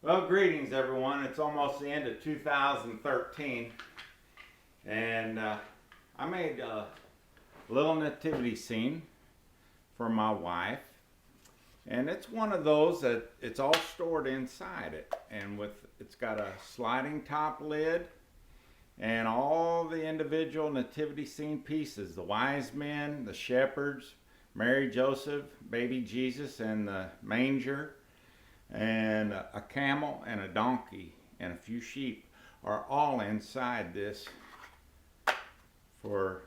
Well, greetings everyone. It's almost the end of 2013 and I made a little nativity scene for my wife, and it's one of those that it's all stored inside it, and it's got a sliding top lid and all the individual nativity scene pieces, the wise men, the shepherds, Mary, Joseph, baby Jesus, and the manger, and a camel and a donkey and a few sheep are all inside this for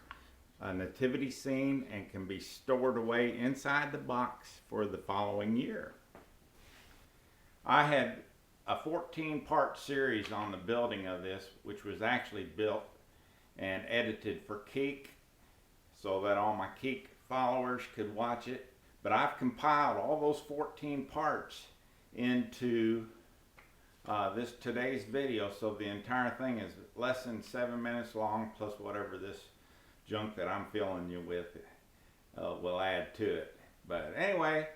a nativity scene, and can be stored away inside the box for the following year. I had a 14-part series on the building of this, which was actually built and edited for Keek so that all my Keek followers could watch it. But I've compiled all those 14 parts into today's video, so the entire thing is less than 7 minutes long, plus whatever this junk that I'm filling you with will add to it. But anyway,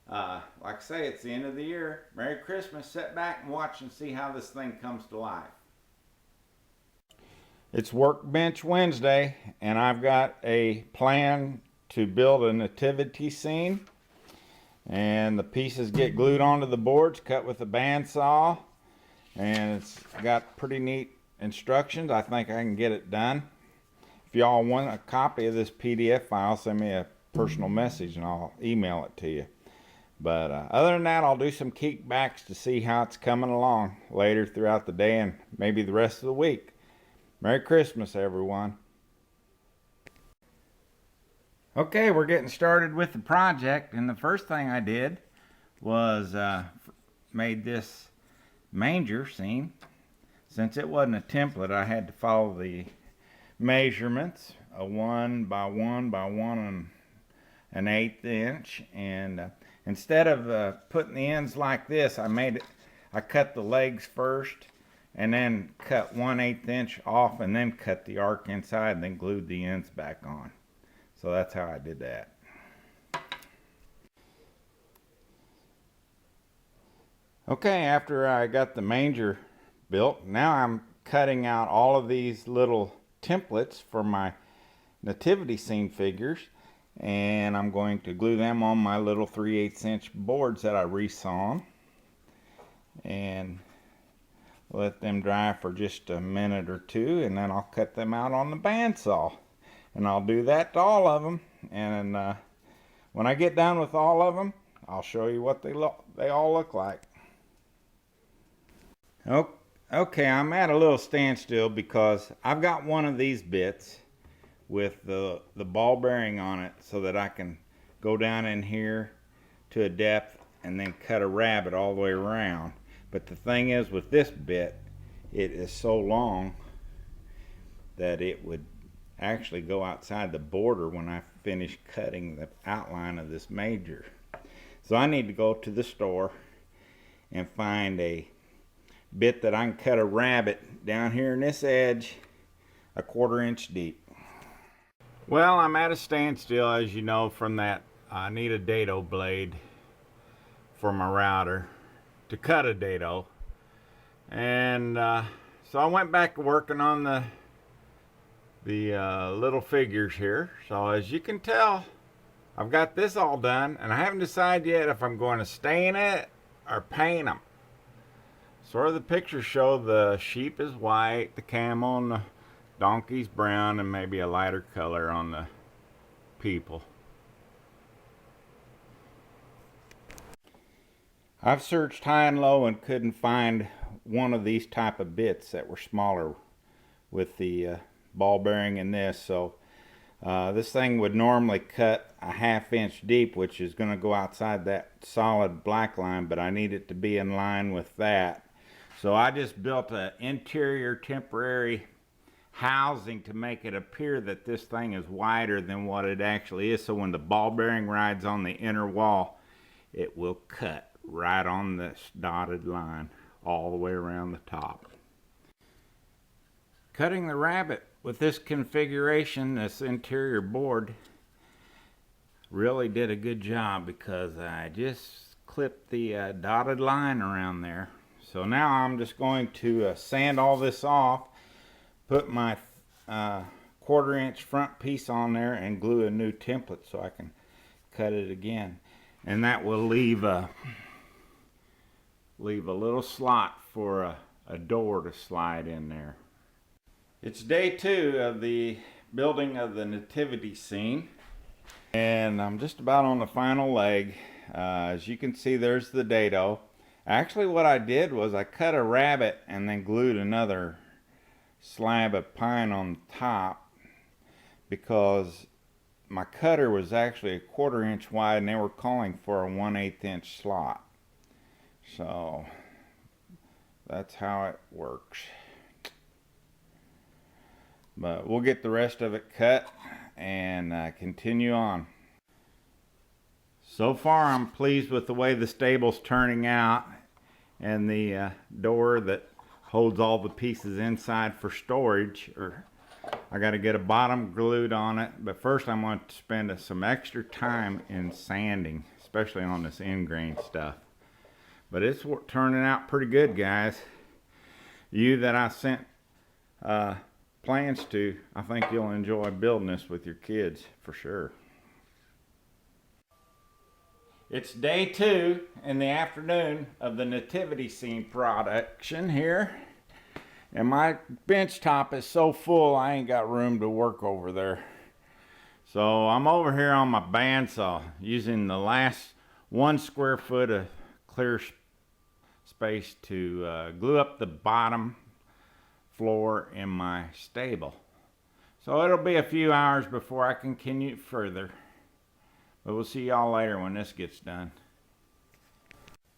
like I say, it's the end of the year. Merry Christmas. Sit back and watch and see how this thing comes to life. It's Workbench Wednesday, and I've got a plan to build a nativity scene. And the pieces get glued onto the boards, cut with a bandsaw, and it's got pretty neat instructions. I think I can get it done. If y'all want a copy of this PDF file, send me a personal message and I'll email it to you. But other than that, I'll do some kickbacks to see how it's coming along later throughout the day and maybe the rest of the week. Merry Christmas, everyone. Okay, we're getting started with the project, and the first thing I did was made this manger scene. Since it wasn't a template, I had to follow the measurements, a 1 by 1 by 1 1/8 inch, and instead of putting the ends like this, I cut the legs first and then cut 1/8 inch off, and then cut the arc inside and then glued the ends back on. So that's how I did that. Okay, after I got the manger built, now I'm cutting out all of these little templates for my nativity scene figures, and I'm going to glue them on my little 3/8 inch boards that I resawn, and let them dry for just a minute or two, and then I'll cut them out on the bandsaw. And I'll do that to all of them, and when I get done with all of them, I'll show you what they all look like. Okay, I'm at a little standstill because I've got one of these bits with the ball bearing on it, so that I can go down in here to a depth and then cut a rabbet all the way around. But the thing is, with this bit, it is so long that it would actually go outside the border when I finish cutting the outline of this manger. So I need to go to the store and find a bit that I can cut a rabbet down here in this edge, a 1/4 inch deep. Well, I'm at a standstill, as you know from that. I need a dado blade for my router to cut a dado, and so I went back to working on the little figures here. So as you can tell, I've got this all done, and I haven't decided yet if I'm going to stain it or paint them. Sort of the pictures show the sheep is white, the camel and the donkey's brown, and maybe a lighter color on the people. I've searched high and low and couldn't find one of these type of bits that were smaller with the ball bearing in this. So this thing would normally cut a 1/2 inch deep, which is going to go outside that solid black line, but I need it to be in line with that. So I just built an interior temporary housing to make it appear that this thing is wider than what it actually is, so when the ball bearing rides on the inner wall, it will cut right on this dotted line all the way around the top. Cutting the rabbet with this configuration, this interior board, really did a good job, because I just clipped the dotted line around there So now I'm just going to sand all this off, put my 1/4 inch front piece on there, and glue a new template so I can cut it again. And that will leave a little slot for a door to slide in there. It's day 2 of the building of the nativity scene, and I'm just about on the final leg. As you can see, there's the dado. Actually, what I did was I cut a rabbet and then glued another slab of pine on top, because my cutter was actually a 1/4 inch wide and they were calling for a 1/8 inch slot. So that's how it works. But we'll get the rest of it cut and continue on. So far I'm pleased with the way the stable's turning out, and the door that holds all the pieces inside for storage. I got to get a bottom glued on it, but first I'm going to spend some extra time in sanding, especially on this end grain stuff. But it's turning out pretty good, guys. You that I sent plans to, I think you'll enjoy building this with your kids for sure. It's day 2 in the afternoon of the nativity scene production here. And my bench top is so full I ain't got room to work over there. So I'm over here on my bandsaw using the last 1 square foot of clear space to glue up the bottom floor in my stable. So it'll be a few hours before I can continue further. But we'll see y'all later when this gets done.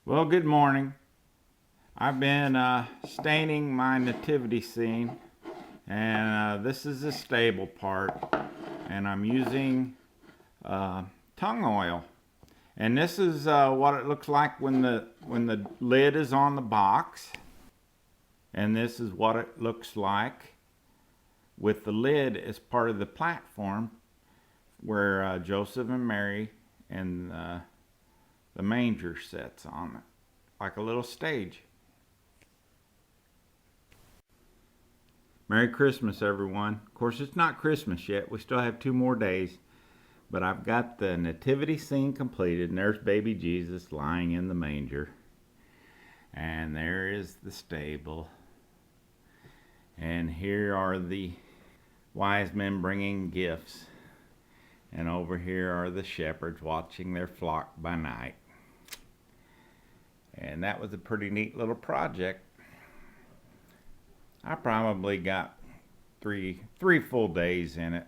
Well, good morning. I've been staining my nativity scene, and this is the stable part, and I'm using tung oil. And this is what it looks like when the lid is on the box, and this is what it looks like with the lid as part of the platform where Joseph and Mary and the manger sits on it, like a little stage. Merry Christmas, everyone. Of course, it's not Christmas yet. We still have 2 more days. But I've got the nativity scene completed, and there's baby Jesus lying in the manger. And there is the stable. And here are the wise men bringing gifts. And over here are the shepherds watching their flock by night. And that was a pretty neat little project. I probably got three full days in it.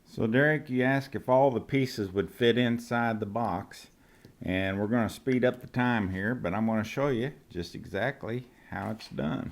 So Derek, you asked if all the pieces would fit inside the box, and we're going to speed up the time here, but I'm going to show you just exactly how it's done.